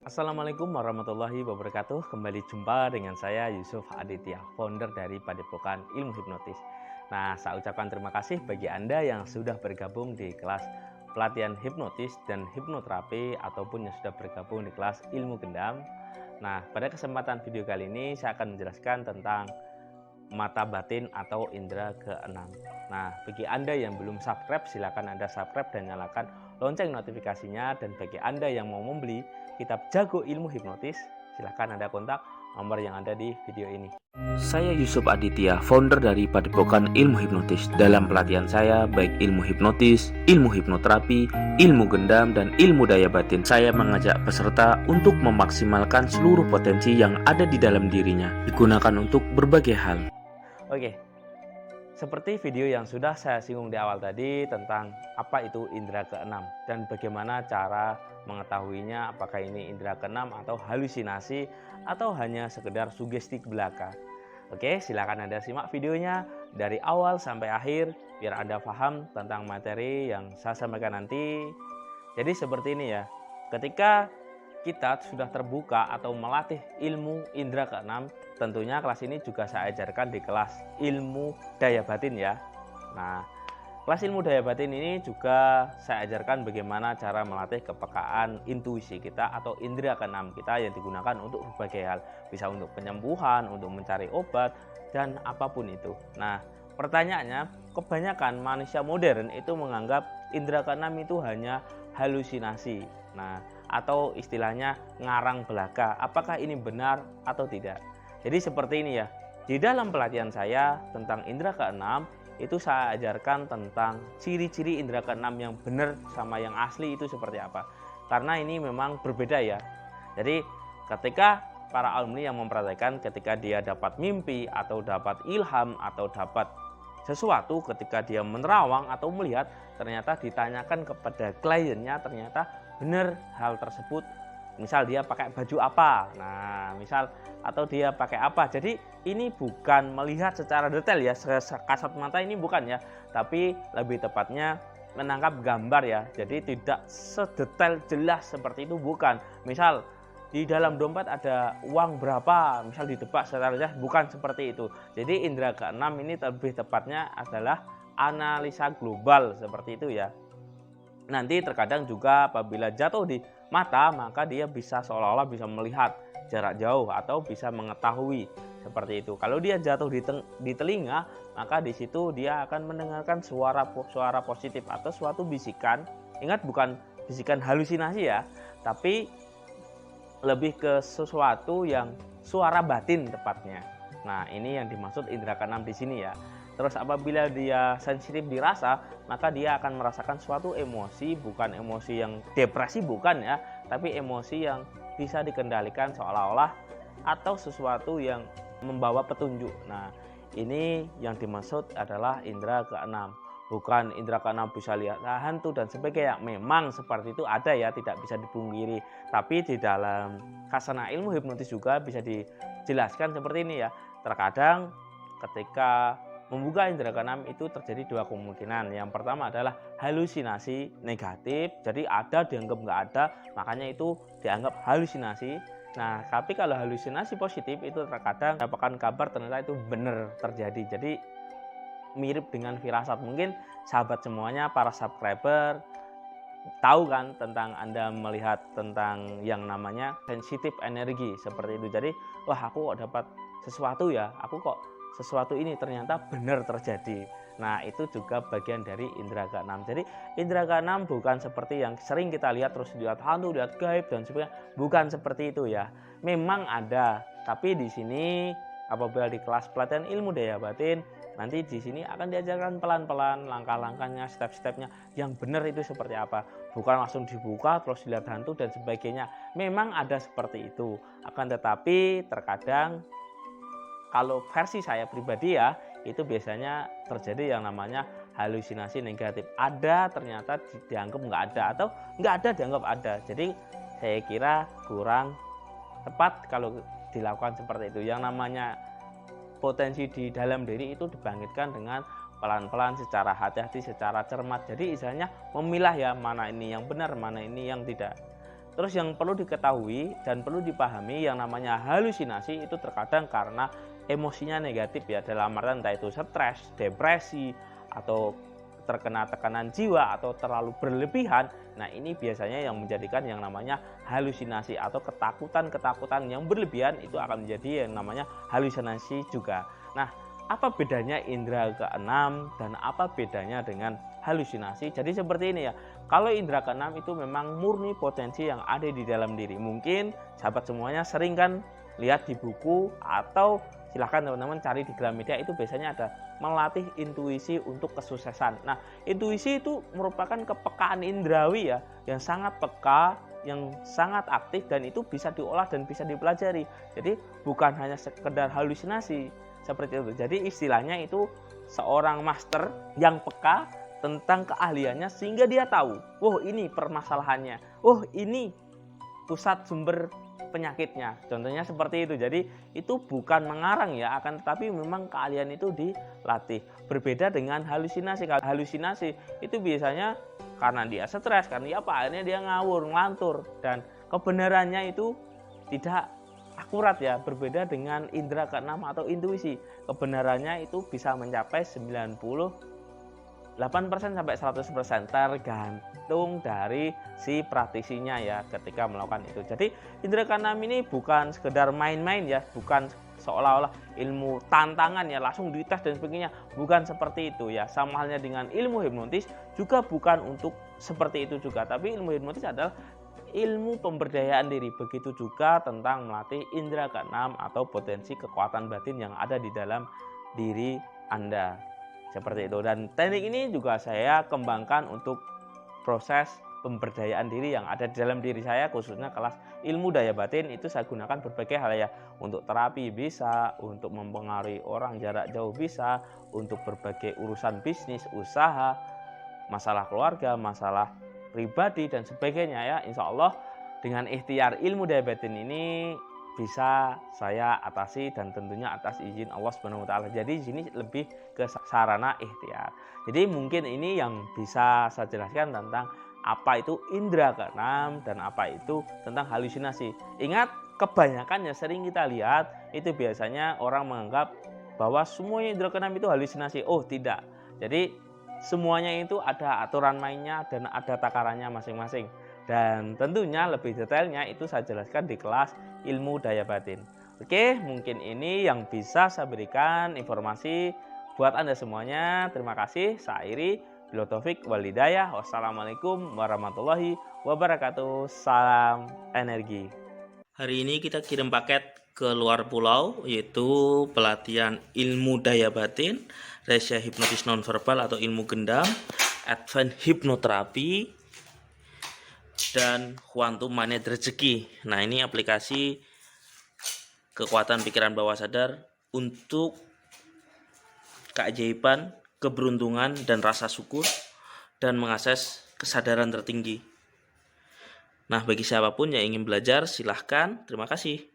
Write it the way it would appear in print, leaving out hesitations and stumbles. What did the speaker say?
Assalamualaikum warahmatullahi wabarakatuh. Kembali jumpa dengan saya Yusuf Aditya, founder dari Padepokan Ilmu Hipnotis. Nah, saya ucapkan terima kasih bagi Anda yang sudah bergabung di kelas pelatihan hipnotis dan hipnoterapi ataupun yang sudah bergabung di kelas ilmu gendam. Nah, pada kesempatan video kali ini saya akan menjelaskan tentang mata batin atau indera keenam. Nah, bagi Anda yang belum subscribe, silakan Anda subscribe dan nyalakan lonceng notifikasinya. Dan bagi Anda yang mau membeli kitab Jago Ilmu Hipnotis, silakan Anda kontak nomor yang ada di video ini. Saya Yusuf Aditya, founder dari Padepokan Ilmu Hipnotis. Dalam pelatihan saya, baik ilmu hipnotis, ilmu hipnoterapi, ilmu gendam, dan ilmu daya batin, saya mengajak peserta untuk memaksimalkan seluruh potensi yang ada di dalam dirinya, digunakan untuk berbagai hal. Oke, seperti video yang sudah saya singgung di awal tadi tentang apa itu indera keenam dan bagaimana cara mengetahuinya, apakah ini indera keenam atau halusinasi atau hanya sekedar sugesti belaka. Oke, silakan Anda simak videonya dari awal sampai akhir biar Anda paham tentang materi yang saya sampaikan nanti. Jadi seperti ini ya, ketika kita sudah terbuka atau melatih ilmu indera keenam, tentunya kelas ini juga saya ajarkan di kelas ilmu daya batin ya. Nah, kelas ilmu daya batin ini juga saya ajarkan bagaimana cara melatih kepekaan intuisi kita atau indera keenam kita yang digunakan untuk berbagai hal. Bisa untuk penyembuhan, untuk mencari obat, dan apapun itu. Nah, pertanyaannya, kebanyakan manusia modern itu menganggap indera keenam itu hanya halusinasi. Nah, atau istilahnya ngarang belaka. Apakah ini benar atau tidak? Jadi seperti ini ya. Di dalam pelatihan saya tentang indera keenam, itu saya ajarkan tentang ciri-ciri indera keenam yang benar sama yang asli itu seperti apa. Karena ini memang berbeda ya. Jadi ketika para alumni yang mempraktekkan, ketika dia dapat mimpi atau dapat ilham atau dapat sesuatu, ketika dia menerawang atau melihat, ternyata ditanyakan kepada kliennya, ternyata benar hal tersebut. Misal dia pakai baju apa, nah misal, atau dia pakai apa. Jadi ini bukan melihat secara detail ya, kasat mata ini bukan ya, tapi lebih tepatnya menangkap gambar ya. Jadi tidak sedetail jelas seperti itu, bukan. Misal di dalam dompet ada uang berapa, misal ditebak secara jelas, bukan seperti itu. Jadi indera keenam ini lebih tepatnya adalah analisa global seperti itu ya. Nanti terkadang juga apabila jatuh di mata, maka dia bisa seolah-olah bisa melihat jarak jauh atau bisa mengetahui seperti itu. Kalau dia jatuh di telinga, maka di situ dia akan mendengarkan suara positif atau suatu bisikan. Ingat, bukan bisikan halusinasi ya, tapi lebih ke sesuatu yang suara batin tepatnya. Nah, ini yang dimaksud indera keenam di sini ya. Terus apabila dia sensitif dirasa, maka dia akan merasakan suatu emosi, bukan emosi yang depresi, bukan ya, tapi emosi yang bisa dikendalikan seolah-olah atau sesuatu yang membawa petunjuk. Nah, ini yang dimaksud adalah indera keenam. Bukan indera keenam bisa lihat hantu dan sebagainya. Memang seperti itu ada ya, tidak bisa dipungkiri. Tapi di dalam khasana ilmu hipnotis juga bisa dijelaskan seperti ini ya. Terkadang ketika membuka indera keenam itu terjadi dua kemungkinan. Yang pertama adalah halusinasi negatif, jadi ada dianggap nggak ada, makanya itu dianggap halusinasi. Nah, tapi kalau halusinasi positif itu terkadang dapatkan kabar ternyata itu benar terjadi. Jadi mirip dengan firasat. Mungkin sahabat semuanya, para subscriber tahu kan tentang Anda melihat tentang yang namanya sensitif energi seperti itu. Jadi wah, aku kok dapat sesuatu ya, aku kok sesuatu ini ternyata benar terjadi. Nah, itu juga bagian dari indera keenam. Jadi indera keenam bukan seperti yang sering kita lihat, terus lihat hantu, lihat gaib dan sebagainya. Bukan seperti itu ya. Memang ada, tapi di sini apabila di kelas pelatihan ilmu daya batin, nanti di sini akan diajarkan pelan-pelan langkah-langkahnya, step-stepnya yang benar itu seperti apa. Bukan langsung dibuka terus dilihat hantu dan sebagainya. Memang ada seperti itu. Akan tetapi terkadang kalau versi saya pribadi ya, itu biasanya terjadi yang namanya halusinasi negatif. Ada ternyata dianggap nggak ada, atau nggak ada dianggap ada. Jadi saya kira kurang tepat kalau dilakukan seperti itu. Yang namanya potensi di dalam diri itu dibangkitkan dengan pelan-pelan, secara hati-hati, secara cermat. Jadi istilahnya memilah ya, mana ini yang benar, mana ini yang tidak. Terus yang perlu diketahui dan perlu dipahami, yang namanya halusinasi itu terkadang karena emosinya negatif ya, dalam artian entah itu stres, depresi, atau terkena tekanan jiwa atau terlalu berlebihan. Nah, ini biasanya yang menjadikan yang namanya halusinasi atau ketakutan-ketakutan yang berlebihan itu akan menjadi yang namanya halusinasi juga. Nah, apa bedanya indera keenam dan apa bedanya dengan halusinasi? Jadi seperti ini ya. Kalau indera keenam itu memang murni potensi yang ada di dalam diri. Mungkin sahabat semuanya sering kan lihat di buku atau silahkan teman-teman cari di Gramedia, itu biasanya ada melatih intuisi untuk kesuksesan. Nah, intuisi itu merupakan kepekaan indrawi ya, yang sangat peka, yang sangat aktif, dan itu bisa diolah dan bisa dipelajari. Jadi bukan hanya sekedar halusinasi seperti itu. Jadi istilahnya itu seorang master yang peka tentang keahliannya sehingga dia tahu, oh ini permasalahannya, oh ini pusat sumber penyakitnya. Contohnya seperti itu. Jadi itu bukan mengarang ya, akan tetapi memang keahlian itu dilatih. Berbeda dengan halusinasi. Kalau halusinasi itu biasanya karena dia stres, karena apa, akhirnya dia ngawur, ngelantur, dan kebenarannya itu tidak akurat ya. Berbeda dengan indera keenam atau intuisi, kebenarannya itu bisa mencapai 98% sampai 100%, tergantung dari si praktisinya ya ketika melakukan itu. Jadi indera keenam ini bukan sekedar main-main ya, bukan seolah-olah ilmu tantangan ya, langsung dites dan sebagainya, bukan seperti itu ya. Sama halnya dengan ilmu hipnotis juga bukan untuk seperti itu juga, tapi ilmu hipnotis adalah ilmu pemberdayaan diri. Begitu juga tentang melatih indera keenam atau potensi kekuatan batin yang ada di dalam diri Anda. Seperti itu. Dan teknik ini juga saya kembangkan untuk proses pemberdayaan diri yang ada di dalam diri saya, khususnya kelas ilmu daya batin. Itu saya gunakan berbagai hal ya, untuk terapi bisa, untuk mempengaruhi orang jarak jauh bisa, untuk berbagai urusan bisnis, usaha, masalah keluarga, masalah pribadi, dan sebagainya ya. Insya Allah dengan ikhtiar ilmu daya batin ini bisa saya atasi, dan tentunya atas izin Allah Subhanahu wa taala. Jadi di sini lebih ke sarana ikhtiar. Jadi mungkin ini yang bisa saya jelaskan tentang apa itu indera keenam dan apa itu tentang halusinasi. Ingat, kebanyakan yang sering kita lihat itu biasanya orang menganggap bahwa semuanya indera keenam itu halusinasi. Oh, tidak. Jadi semuanya itu ada aturan mainnya dan ada takarannya masing-masing. Dan tentunya lebih detailnya itu saya jelaskan di kelas ilmu daya batin. Oke, mungkin ini yang bisa saya berikan informasi buat Anda semuanya. Terima kasih. Saya akhiri. Billahi taufik wal hidayah. Wassalamualaikum warahmatullahi wabarakatuh. Salam energi. Hari ini kita kirim paket ke luar pulau, yaitu pelatihan ilmu daya batin, rahasia hipnotis nonverbal atau ilmu gendam, advance hipnoterapi, dan quantum magnet rezeki. Nah, ini aplikasi kekuatan pikiran bawah sadar untuk keajaiban, keberuntungan, dan rasa syukur, dan mengakses kesadaran tertinggi. Nah, bagi siapapun yang ingin belajar, silahkan. Terima kasih.